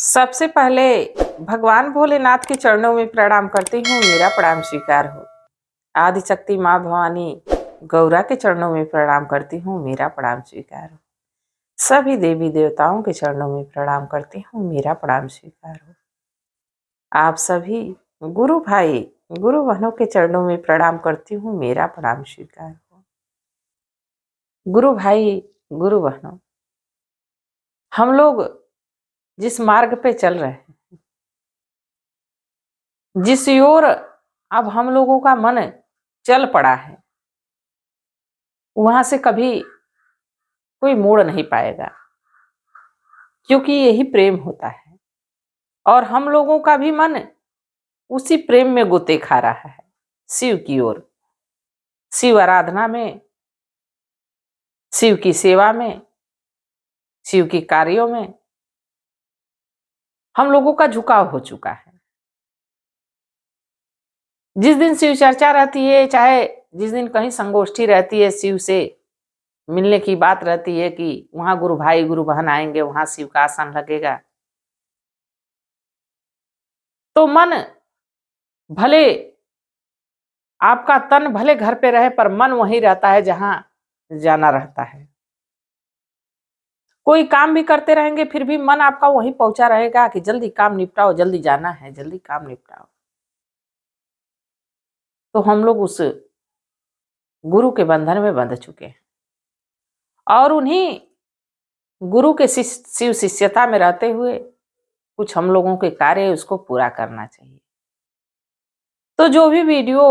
सबसे पहले भगवान भोलेनाथ के चरणों में प्रणाम करती हूँ, मेरा प्रणाम स्वीकार हो। आदिशक्ति माँ भवानी गौरा के चरणों में प्रणाम करती हूँ, मेरा प्रणाम स्वीकार हो। सभी देवी देवताओं के चरणों में प्रणाम करती हूँ, मेरा प्रणाम स्वीकार हो। आप सभी गुरु भाई गुरु बहनों के चरणों में प्रणाम करती हूँ, मेरा प्रणाम स्वीकार हो। गुरु भाई गुरु बहनों, हम लोग जिस मार्ग पे चल रहे हैं, जिस ओर अब हम लोगों का मन चल पड़ा है, वहां से कभी कोई मोड़ नहीं पाएगा, क्योंकि यही प्रेम होता है। और हम लोगों का भी मन उसी प्रेम में गोते खा रहा है, शिव की ओर, शिव आराधना में, शिव की सेवा में, शिव के कार्यों में हम लोगों का झुकाव हो चुका है। जिस दिन शिव चर्चा रहती है, चाहे जिस दिन कहीं संगोष्ठी रहती है, शिव से मिलने की बात रहती है कि वहां गुरु भाई गुरु बहन आएंगे, वहां शिव का आसन लगेगा, तो मन भले आपका तन भले घर पे रहे, पर मन वहीं रहता है जहां जाना रहता है। कोई काम भी करते रहेंगे, फिर भी मन आपका वहीं पहुंचा रहेगा कि जल्दी काम निपटाओ, जल्दी जाना है, जल्दी काम निपटाओ। तो हम लोग उस गुरु के बंधन में बंध चुके हैं, और उन्हीं गुरु के शिव शिष्यता में रहते हुए कुछ हम लोगों के कार्य उसको पूरा करना चाहिए। तो जो भी वीडियो,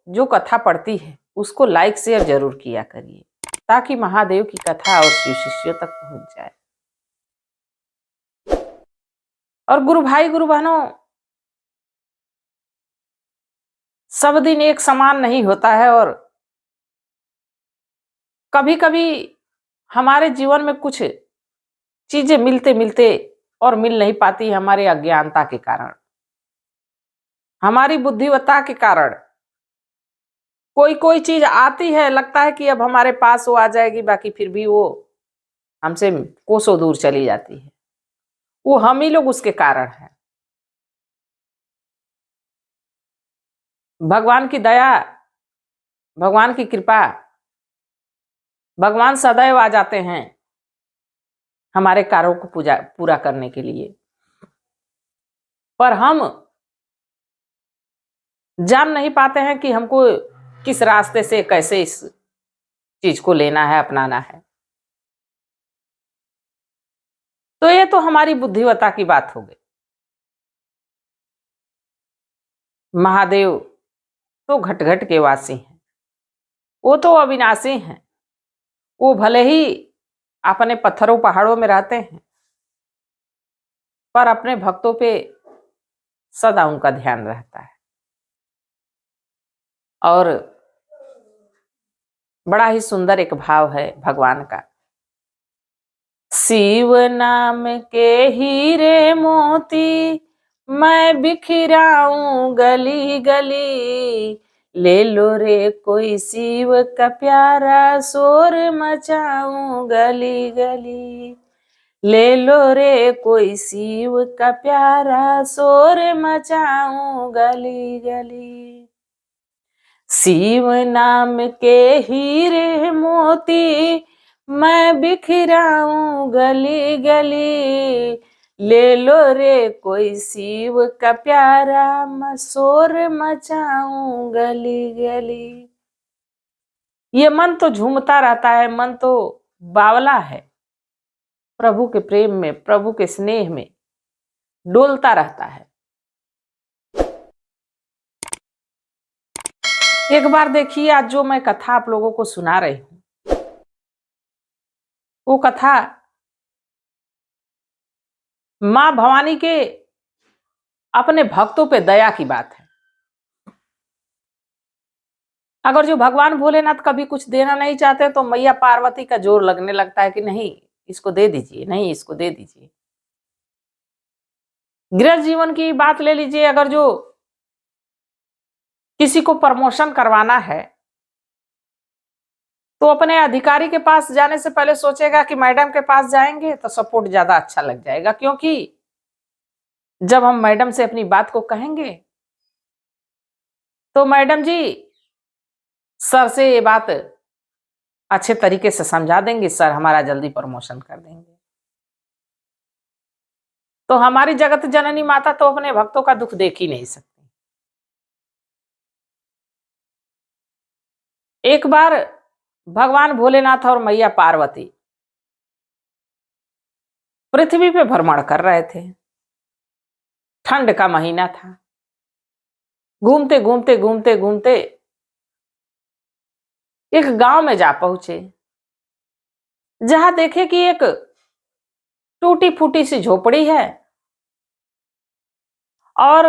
जो कथा पढ़ती है, उसको लाइक शेयर जरूर किया करिए, ताकि महादेव की कथा और शिव शिष्यों तक पहुंच जाए। और गुरु भाई गुरु बहनों, सब दिन एक समान नहीं होता है, और कभी कभी हमारे जीवन में कुछ चीजें मिलते मिलते और मिल नहीं पाती, हमारे अज्ञानता के कारण, हमारी बुद्धिमत्ता के कारण। कोई कोई चीज आती है, लगता है कि अब हमारे पास वो आ जाएगी, बाकी फिर भी वो हमसे कोसों दूर चली जाती है। वो हम ही लोग उसके कारण हैं। भगवान की दया, भगवान की कृपा, भगवान सदैव आ जाते हैं हमारे कार्यों को पूरा करने के लिए, पर हम जान नहीं पाते हैं कि हमको किस रास्ते से कैसे इस चीज को लेना है, अपनाना है। तो ये तो हमारी बुद्धिमत्ता की बात हो गई। महादेव तो घट घट के वासी हैं, वो तो अविनाशी हैं। वो भले ही अपने पत्थरों पहाड़ों में रहते हैं, पर अपने भक्तों पे सदा उनका ध्यान रहता है। और बड़ा ही सुंदर एक भाव है भगवान का, शिव नाम के हीरे मोती मैं बिखराऊं गली गली, ले लो रे कोई शिव का प्यारा शोर मचाऊं गली गली, ले लो रे कोई शिव का प्यारा शोर मचाऊं गली गली। शिव नाम के हीरे मोती मैं बिखराऊं गली गली, ले लो रे कोई शिव का प्यारा शोर मचाऊं गली गली। ये मन तो झूमता रहता है, मन तो बावला है, प्रभु के प्रेम में, प्रभु के स्नेह में डोलता रहता है। एक बार देखिए, आज जो मैं कथा आप लोगों को सुना रही हूं, वो कथा मां भवानी के अपने भक्तों पे दया की बात है। अगर जो भगवान भोलेनाथ कभी कुछ देना नहीं चाहते, तो मैया पार्वती का जोर लगने लगता है कि नहीं इसको दे दीजिए, नहीं इसको दे दीजिए। गृह जीवन की बात ले लीजिए, अगर जो किसी को प्रमोशन करवाना है, तो अपने अधिकारी के पास जाने से पहले सोचेगा कि मैडम के पास जाएंगे तो सपोर्ट ज्यादा अच्छा लग जाएगा, क्योंकि जब हम मैडम से अपनी बात को कहेंगे तो मैडम जी सर से ये बात अच्छे तरीके से समझा देंगे, सर हमारा जल्दी प्रमोशन कर देंगे। तो हमारी जगत जननी माता तो अपने भक्तों का दुख देख ही नहीं सकती। एक बार भगवान भोलेनाथ और मैया पार्वती पृथ्वी पे भ्रमण कर रहे थे। ठंड का महीना था। घूमते घूमते घूमते घूमते एक गांव में जा पहुंचे, जहां देखे कि एक टूटी फूटी सी झोपड़ी है और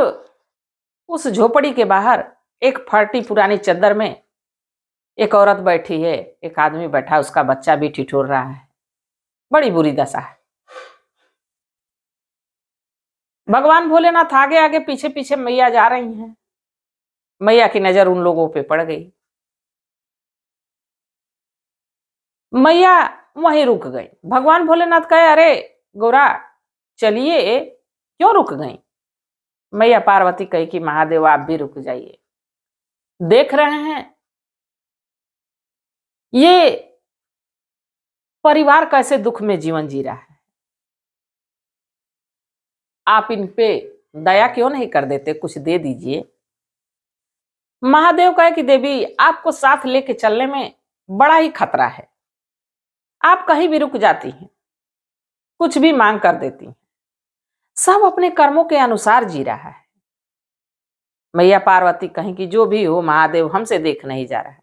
उस झोपड़ी के बाहर एक फटी पुरानी चद्दर में एक औरत बैठी है, एक आदमी बैठा, उसका बच्चा भी ठिठुर रहा है। बड़ी बुरी दशा है। भगवान भोलेनाथ आगे आगे पीछे पीछे मैया जा रही हैं। मैया की नजर उन लोगों पे पड़ गई। मैया वहीं रुक गई। भगवान भोलेनाथ कहे, अरे गौरा चलिए, क्यों रुक गई? मैया पार्वती कही कि महादेव आप भी रुक जाइए। देख रहे हैं ये परिवार कैसे दुख में जीवन जी रहा है, आप इन पे दया क्यों नहीं कर देते, कुछ दे दीजिए। महादेव कहे कि देवी आपको साथ लेके चलने में बड़ा ही खतरा है, आप कहीं भी रुक जाती हैं, कुछ भी मांग कर देती हैं। सब अपने कर्मों के अनुसार जी रहा है। मैया पार्वती कहीं कि जो भी हो महादेव हमसे देख नहीं जा रहा है,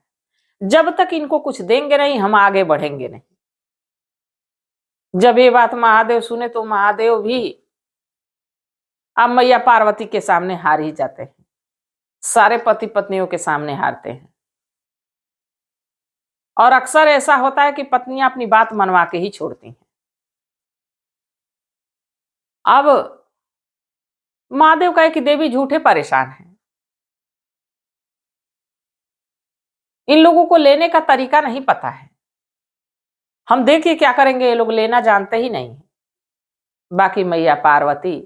जब तक इनको कुछ देंगे नहीं हम आगे बढ़ेंगे नहीं। जब ये बात महादेव सुने तो महादेव भी अब मैया पार्वती के सामने हार ही जाते हैं। सारे पति पत्नियों के सामने हारते हैं। और अक्सर ऐसा होता है कि पत्नियां अपनी बात मनवा के ही छोड़ती हैं। अब महादेव कहे कि देवी झूठे परेशान हैं, इन लोगों को लेने का तरीका नहीं पता है, हम देखिए क्या करेंगे, ये लोग लेना जानते ही नहीं। बाकी मैया पार्वती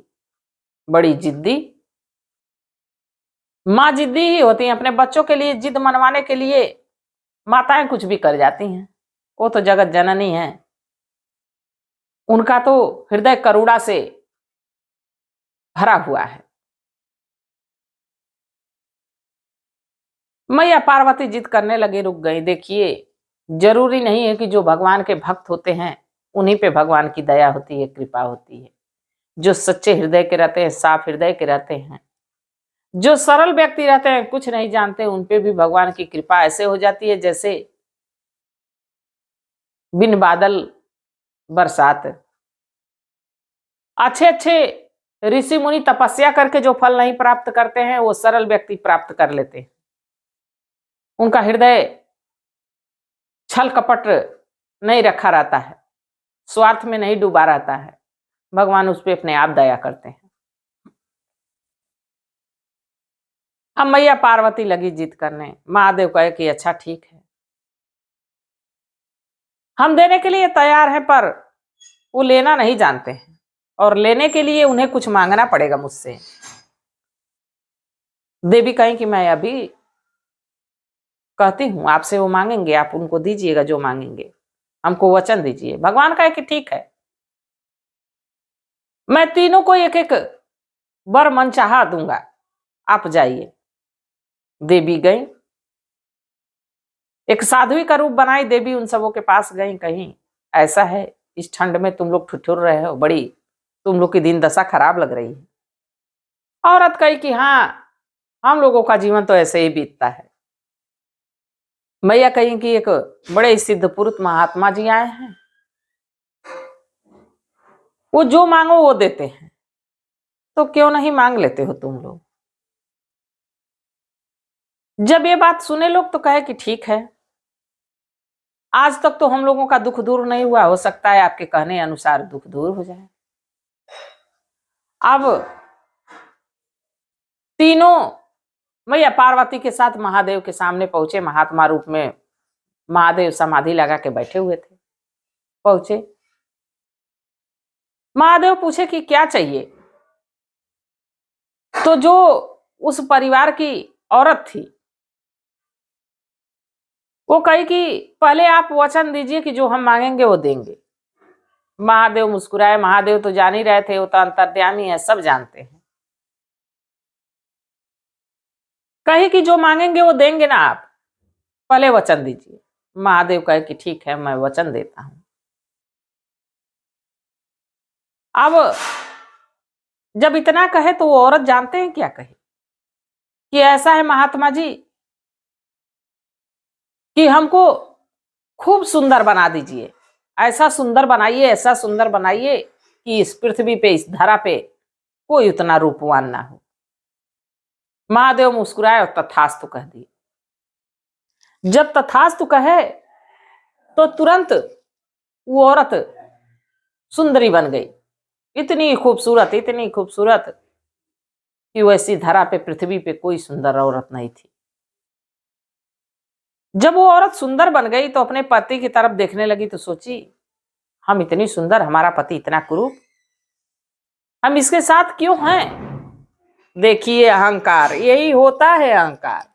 बड़ी जिद्दी, माँ जिद्दी ही होती हैं। अपने बच्चों के लिए जिद मनवाने के लिए माताएं कुछ भी कर जाती हैं। वो तो जगत जननी है, उनका तो हृदय करुणा से भरा हुआ है। मैया पार्वती जिद करने लगे, रुक गई। देखिए जरूरी नहीं है कि जो भगवान के भक्त होते हैं उन्हीं पे भगवान की दया होती है, कृपा होती है। जो सच्चे हृदय के रहते हैं, साफ हृदय के रहते हैं, जो सरल व्यक्ति रहते हैं, कुछ नहीं जानते, उन पे भी भगवान की कृपा ऐसे हो जाती है जैसे बिन बादल बरसात। अच्छे अच्छे ऋषि मुनि तपस्या करके जो फल नहीं प्राप्त करते हैं वो सरल व्यक्ति प्राप्त कर लेते हैं। उनका हृदय छल कपट नहीं रखा रहता है, स्वार्थ में नहीं डूबा रहता है, भगवान उस पर अपने आप दया करते हैं। अब मैया पार्वती लगी जिद करने। महादेव कहे कि अच्छा ठीक है, हम देने के लिए तैयार हैं, पर वो लेना नहीं जानते हैं और लेने के लिए उन्हें कुछ मांगना पड़ेगा मुझसे। देवी कहें कि मैं अभी कहती हूं आपसे, वो मांगेंगे आप उनको दीजिएगा जो मांगेंगे, हमको वचन दीजिए। भगवान कहे कि ठीक है, मैं तीनों को एक एक वर मन चाहा दूंगा, आप जाइए। देवी गई, एक साध्वी का रूप बनाई देवी, उन सबों के पास गई। कहीं ऐसा है इस ठंड में तुम लोग ठिठुर रहे हो, बड़ी तुम लोग की दिन दशा खराब लग रही है। औरत कही कि हाँ हम लोगों का जीवन तो ऐसे ही बीतता है। मैया कही कि एक बड़े सिद्ध पुरुष महात्मा जी आए हैं, वो जो मांगो वो देते हैं, तो क्यों नहीं मांग लेते हो तुम लोग। जब ये बात सुने लोग तो कहे कि ठीक है, आज तक तो हम लोगों का दुख दूर नहीं हुआ, हो सकता है आपके कहने अनुसार दुख दूर हो जाए। अब तीनों मैया पार्वती के साथ महादेव के सामने पहुंचे। महात्मा रूप में महादेव समाधि लगा के बैठे हुए थे। पहुंचे, महादेव पूछे कि क्या चाहिए। तो जो उस परिवार की औरत थी वो कही कि पहले आप वचन दीजिए कि जो हम मांगेंगे वो देंगे। महादेव मुस्कुराए। महादेव तो जान ही रहे थे, वो तो अंतर्यामी है, सब जानते हैं। कही कि जो मांगेंगे वो देंगे ना, आप पहले वचन दीजिए। महादेव कहे कि ठीक है, मैं वचन देता हूं। अब जब इतना कहे तो वो औरत जानते हैं क्या कहे कि ऐसा है महात्मा जी कि हमको खूब सुंदर बना दीजिए, ऐसा सुंदर बनाइए, ऐसा सुंदर बनाइए कि इस पृथ्वी पे, इस धरा पे कोई उतना रूपवान ना हो। महादेव मुस्कुराए और तथास्तु कह दिए। जब तथास्तु कहे तो तुरंत वो औरत सुंदरी बन गई। इतनी खूबसूरत, इतनी खूबसूरत कि वैसी धरा पे, पृथ्वी पे कोई सुंदर औरत नहीं थी। जब वो औरत सुंदर बन गई तो अपने पति की तरफ देखने लगी तो सोची, हम इतनी सुंदर, हमारा पति इतना कुरूप, हम इसके साथ क्यों हैं? देखिए अहंकार, यही होता है अहंकार।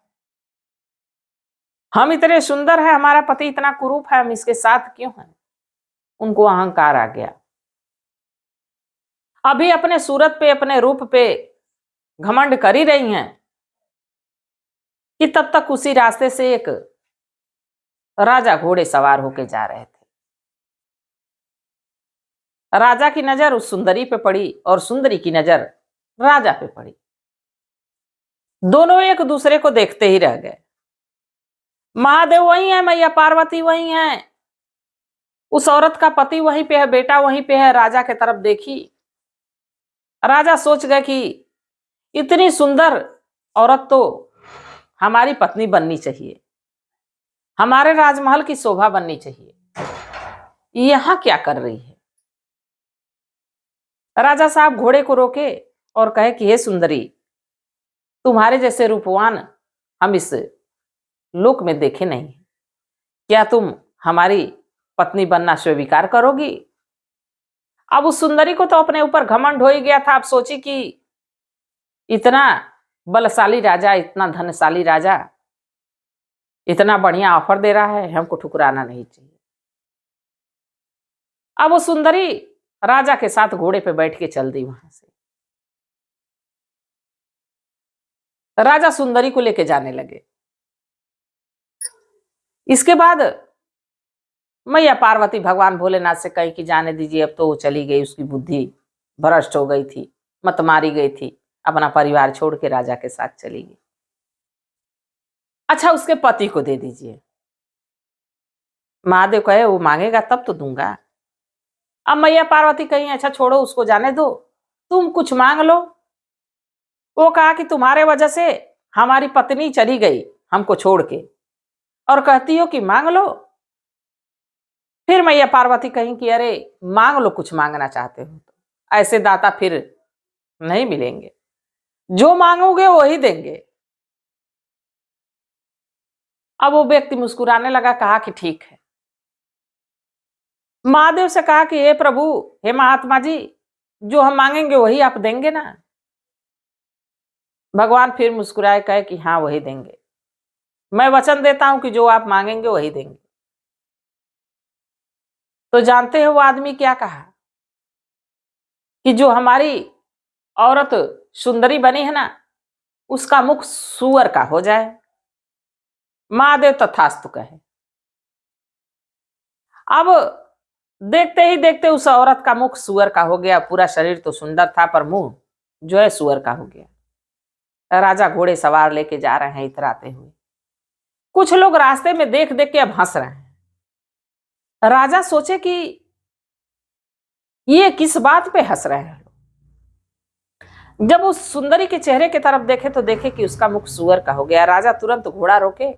हम इतने सुंदर हैं, हमारा पति इतना कुरूप है, हम इसके साथ क्यों हैं? उनको अहंकार आ गया। अभी अपने सूरत पे, अपने रूप पे घमंड कर ही रही हैं कि तब तक उसी रास्ते से एक राजा घोड़े सवार होके जा रहे थे। राजा की नजर उस सुंदरी पे पड़ी और सुंदरी की नजर राजा पे पड़ी। दोनों एक दूसरे को देखते ही रह गए। महादेव वही है, मैया पार्वती वही है, उस औरत का पति वहीं पे है, बेटा वहीं पे है। राजा के तरफ देखी। राजा सोच गए कि इतनी सुंदर औरत तो हमारी पत्नी बननी चाहिए, हमारे राजमहल की शोभा बननी चाहिए, यहां क्या कर रही है? राजा साहब घोड़े को रोके और कहे कि हे सुंदरी, तुम्हारे जैसे रूपवान हम इस लोक में देखे नहीं, क्या तुम हमारी पत्नी बनना स्वीकार करोगी? अब उस सुंदरी को तो अपने ऊपर घमंड हो ही गया था। अब सोची कि इतना बलशाली राजा, इतना धनशाली राजा इतना बढ़िया ऑफर दे रहा है, हमको ठुकराना नहीं चाहिए। अब वो सुंदरी राजा के साथ घोड़े पे बैठ के चल दी वहां से। राजा सुंदरी को लेके जाने लगे। इसके बाद मैया पार्वती भगवान भोलेनाथ से कही कि जाने दीजिए, अब तो वो चली गई, उसकी बुद्धि भ्रष्ट हो गई थी, मत मारी गई थी, अपना परिवार छोड़ के राजा के साथ चली गई। अच्छा, उसके पति को दे दीजिए। महादेव कहे वो मांगेगा तब तो दूंगा। अब मैया पार्वती कही अच्छा छोड़ो, उसको जाने दो, तुम कुछ मांग लो। वो कहा कि तुम्हारे वजह से हमारी पत्नी चली गई हमको छोड़ के, और कहती हो कि मांग लो। फिर मैया पार्वती कहीं कि अरे मांग लो, कुछ मांगना चाहते हो तो, ऐसे दाता फिर नहीं मिलेंगे, जो मांगोगे वही देंगे। अब वो व्यक्ति मुस्कुराने लगा, कहा कि ठीक है। महादेव से कहा कि हे प्रभु, हे महात्मा जी, जो हम मांगेंगे वही आप देंगे ना? भगवान फिर मुस्कुराए, कहे कि हाँ वही देंगे, मैं वचन देता हूं कि जो आप मांगेंगे वही देंगे। तो जानते हो वो आदमी क्या कहा कि जो हमारी औरत सुंदरी बनी है ना, उसका मुख सुअर का हो जाए। महादेव तथास्तु कहे। अब देखते ही देखते उस औरत का मुख सुअर का हो गया। पूरा शरीर तो सुंदर था पर मुंह जो है सुअर का हो गया। राजा घोड़े सवार लेके जा रहे हैं इतराते हुए। कुछ लोग रास्ते में देख देख के अब हंस रहे हैं। राजा सोचे कि ये किस बात पे हंस रहे हैं। जब उस सुंदरी के चेहरे की तरफ देखे तो देखे कि उसका मुख सुअर का हो गया। राजा तुरंत घोड़ा रोके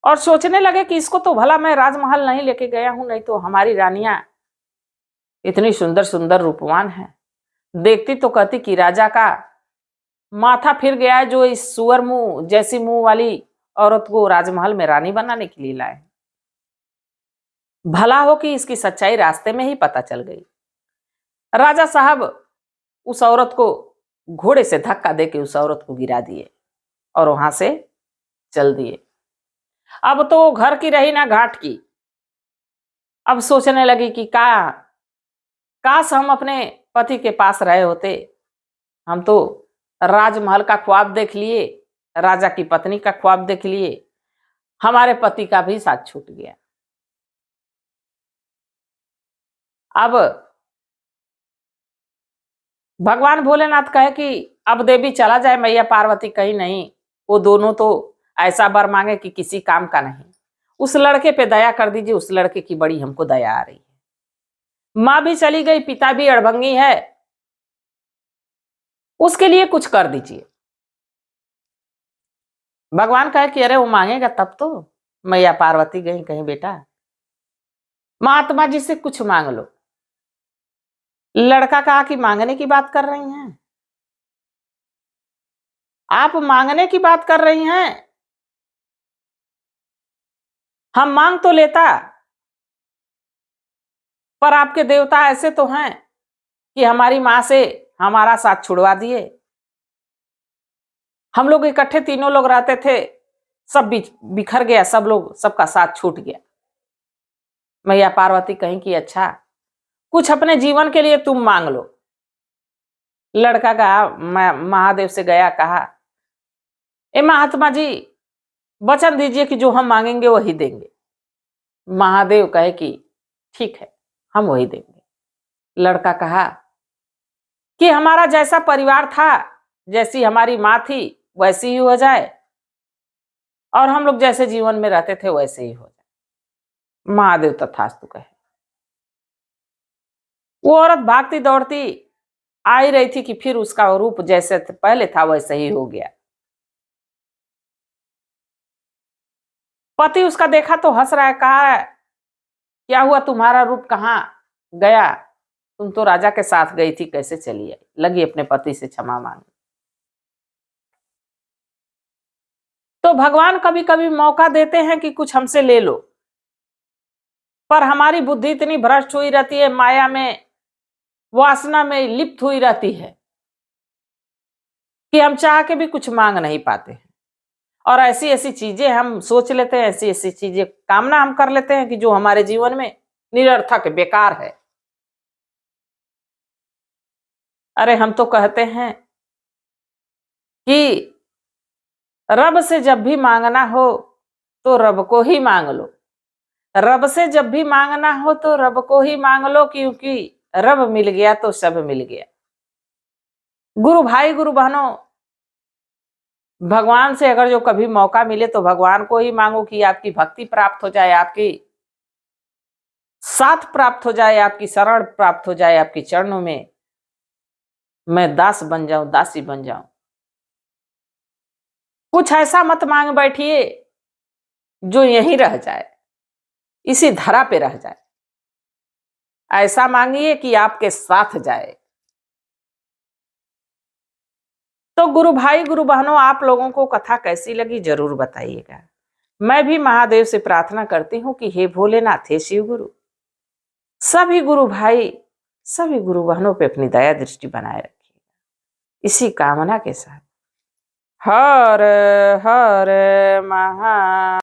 और सोचने लगे कि इसको तो भला मैं राजमहल नहीं लेके गया हूं, नहीं तो हमारी रानियां इतनी सुंदर सुंदर रूपवान है, देखती तो कहती कि राजा का माथा फिर गया है जो इस सुअर मुंह जैसी मुंह वाली औरत को राजमहल में रानी बनाने के लिए लाए। भला हो कि इसकी सच्चाई रास्ते में ही पता चल गई। राजा साहब उस औरत को घोड़े से धक्का देके उस औरत को गिरा दिए और वहां से चल दिए। अब तो वो घर की रही ना घाट की। अब सोचने लगी कि काश हम अपने पति के पास रहे होते। हम तो राजमहल का ख्वाब देख लिए, राजा की पत्नी का ख्वाब देख लिए, हमारे पति का भी साथ छूट गया। अब भगवान भोलेनाथ कहे कि अब देवी चला जाए, मैया पार्वती कहीं नहीं। वो दोनों तो ऐसा वर मांगे कि किसी काम का नहीं। उस लड़के पे दया कर दीजिए, उस लड़के की बड़ी हमको दया आ रही है। माँ भी चली गई, पिता भी अड़भंगी है, उसके लिए कुछ कर दीजिए। भगवान कहे कि अरे वो मांगेगा तब तो। मैया पार्वती गई कहीं, बेटा महात्मा जी से कुछ मांग लो। लड़का कहा कि मांगने की बात कर रही हैं आप, मांगने की बात कर रही हैं? हम मांग तो लेता, पर आपके देवता ऐसे तो हैं कि हमारी मां से हमारा साथ छुड़वा दिए। हम लोग इकट्ठे तीनों लोग रहते थे, सब बिखर गया, सब लोग, सबका साथ छूट गया। मैया पार्वती कहीं कि अच्छा कुछ अपने जीवन के लिए तुम मांग लो। लड़का कहा, मैं महादेव से गया, कहा ए महात्मा जी वचन दीजिए कि जो हम मांगेंगे वही देंगे। महादेव कहे कि ठीक है, हम वही देंगे। लड़का कहा कि हमारा जैसा परिवार था, जैसी हमारी माँ थी, वैसी ही हो जाए, और हम लोग जैसे जीवन में रहते थे वैसे ही हो जाए। महादेव तथास्तु कहे। वो औरत भागती दौड़ती आ ही रही थी कि फिर उसका रूप जैसे पहले था वैसे ही हो गया। पति उसका देखा तो हंस रहा है, कहा क्या हुआ, तुम्हारा रूप कहाँ गया? तुम तो राजा के साथ गई थी, कैसे चली आई? लगी अपने पति से क्षमा मांगने। तो भगवान कभी कभी मौका देते हैं कि कुछ हमसे ले लो, पर हमारी बुद्धि इतनी भ्रष्ट हुई रहती है, माया में, वासना में लिप्त हुई रहती है कि हम चाह के भी कुछ मांग नहीं पाते हैं। और ऐसी ऐसी चीजें हम सोच लेते हैं, ऐसी ऐसी चीजें कामना हम कर लेते हैं कि जो हमारे जीवन में निरर्थक बेकार है। अरे हम तो कहते हैं कि रब से जब भी मांगना हो तो रब को ही मांग लो। रब से जब भी मांगना हो तो रब को ही मांग लो, क्योंकि रब मिल गया तो सब मिल गया। गुरु भाई गुरु बहनों, भगवान से अगर जो कभी मौका मिले तो भगवान को ही मांगो कि आपकी भक्ति प्राप्त हो जाए, आपकी साथ प्राप्त हो जाए, आपकी शरण प्राप्त हो जाए, आपके चरणों में मैं दास बन जाऊं, दासी बन जाऊं। कुछ ऐसा मत मांग बैठिए जो यहीं रह जाए, इसी धरा पे रह जाए। ऐसा मांगिए कि आपके साथ जाए। तो गुरु भाई गुरु बहनों, आप लोगों को कथा कैसी लगी जरूर बताइएगा। मैं भी महादेव से प्रार्थना करती हूँ कि हे भोलेनाथ, हे शिव गुरु, सभी गुरु भाई, सभी गुरु बहनों पे अपनी दया दृष्टि बनाए रखिए। इसी कामना के साथ हर हर महा